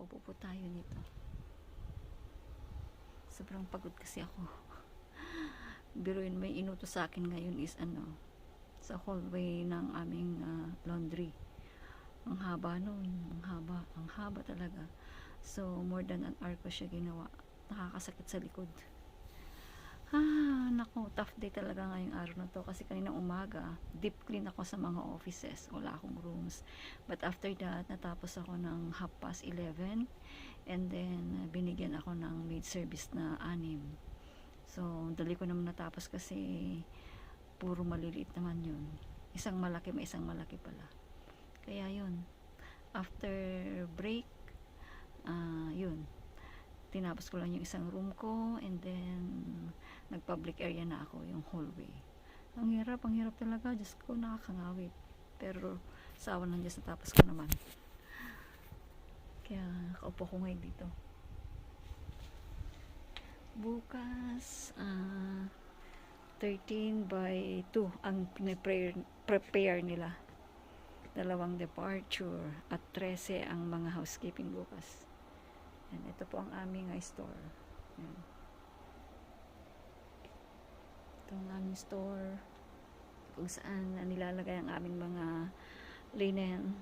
Kakaupo po tayo nito. Sobrang pagod kasi ako. Biruin, may inutos sa akin ngayon is sa hallway ng aming laundry. Ang haba nun, ang haba talaga. So more than an hour ko siya ginawa. Nakakasakit sa likod. Naku, tough day talaga ngayong araw na to kasi kaninang umaga, deep clean ako sa mga offices. Wala akong rooms. But after that, natapos ako ng 11:30 and then binigyan ako ng maid service na 6. So, dali ko naman natapos kasi puro maliliit naman yun. Isang malaki, may isang malaki pala. Kaya yun, after break, yun, tinapos ko lang yung isang room ko and then nag-public area na ako, yung hallway. Ang hirap talaga. Diyos ko, nakakangawit. Pero sa awan ng Diyos, natapos ko naman. Kaya nakaupo ko ngayon dito. Bukas 13/2 ang prepare nila. 2 departure at 13 ang mga housekeeping bukas. And ito po ang aming store. Yan. Ito ang aming store kung saan nilalagay ang aming mga linen.